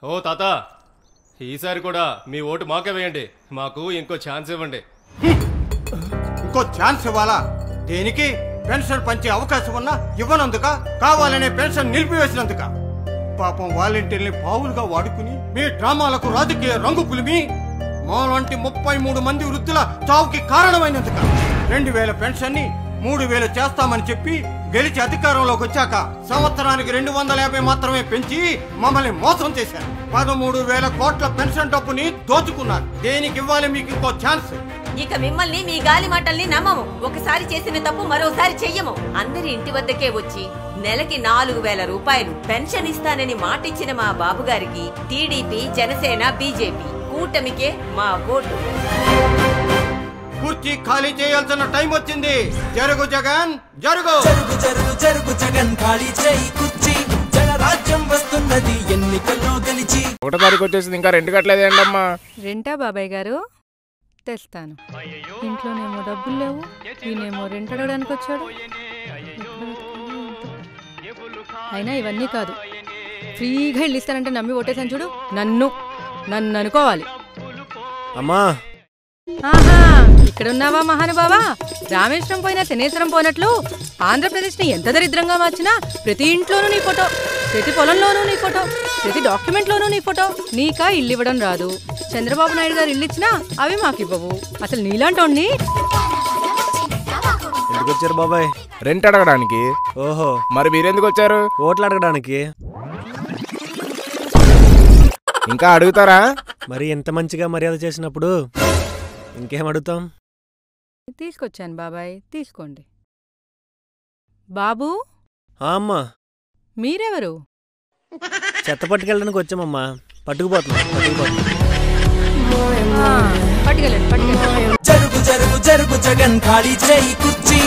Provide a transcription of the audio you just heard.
ఓ తాత, ఈసారి కూడా మీ ఓటు మాకే వేయండి. మాకు ఇంకో ఛాన్స్ ఇవ్వండి. ఇంకో ఛాన్స్ ఇవ్వాలా? దేనికి? పెన్షన్ పంచే అవకాశం ఉన్నా ఇవ్వనందుక? కావాలనే పెన్షన్ నిలిపివేసినందుక? పాపం వాలంటీర్ని పావులుగా వాడుకుని మీ డ్రామాలకు రాజకీయ రంగు పులిమి మాలాంటి 33 మంది వృద్ధుల చావుకి కారణమైనందుక? 2000 పెన్షన్ ని 3000 చేస్తామని చెప్పి గెలిచి అధికారంలోకి వచ్చాక సంవత్సరానికి 250 మాత్రమే పెంచి మమ్మల్ని మోసం చేశారు. 13,000 కోట్ల పెన్షన్ డబ్బుని దోచుకున్నారు. దేనికి ఇవ్వాలి మీకు ఇంకో ఛాన్స్? ఇక మిమ్మల్ని మీ గాలి మాటల్ని నమ్మము. ఒకసారి చేసిన తప్పు మరోసారి చెయ్యము. అందరి ఇంటి వద్దకే వచ్చి నెలకి 4,000 రూపాయలు పెన్షన్ ఇస్తానని మాటిచ్చిన మా బాబు గారికి టీడీపీ, జనసేన, బీజేపీ కూటమికే మా ఓటు. కుర్చీ ఖాళీ చేయాల్సిన టైం వచ్చింది. జరుగు జగన్, జరుగు. జరుగు జగన్, ఖాళీ చేయి కుర్చీ. జనరాజ్యం వస్తున్నది ఎన్నికల్లో గెలిచి. 1వ తారీఖు వచ్చేసింది, ఇంకా రెంట్ కట్టలేదేంటి అమ్మా? రెంటా బాబాయ్ గారు? తెస్తాను. ఇంట్లోనేమో డబ్బులు లేవు, ఈయనేమో రెంట్ అడగడానికి వచ్చాడు. అయినా ఇవన్నీ కాదు, ఫ్రీగా ఇల్లు ఇస్తానంటే నమ్మి ఓటేసాను చూడు. నన్ను అనుకోవాలి. అమ్మా, ఆహా, ఇక్కడున్నావా మహానుభావా? రామేశ్వరం పోయినా శనేశ్వరం పోయినట్లు ఆంధ్రప్రదేశ్ని ఎంత దరిద్రంగా మార్చినా ప్రతి ఇంట్లోనూ నీ ఫోటో, ప్రతి పొలంలోనూ నీ ఫోటో, ప్రతి డాక్యుమెంట్లోనూ నీ ఫోటో. నీకా ఇల్లు ఇవ్వడం రాదు. చంద్రబాబు నాయుడు గారు ఇల్లు ఇచ్చినా అవి మాకివ్వవు. అసలు నీలాంటోండి. ఎందుకు వచ్చారు బాబాయ్? రెంట్ అడగడానికి. ఓహో, మరి మీరెందుకు వచ్చారు? ఓట్లు అడగడానికి. ఇంకా అడుగుతారా? మరి ఎంత మంచిగా మర్యాద చేసినప్పుడు ఇంకేం అడుగుతాం? తీసుకొచ్చాను బాబాయ్, తీసుకోండి. బాబు, అమ్మా, మీరెవరు? చెత్త పట్టుకెళ్ళడానికి వచ్చామమ్మా. పట్టుకుపోతున్నాం. పట్టుకెళ్ళండి. జరుగు జగన్, ఖాళీ చేయి కుర్చీ.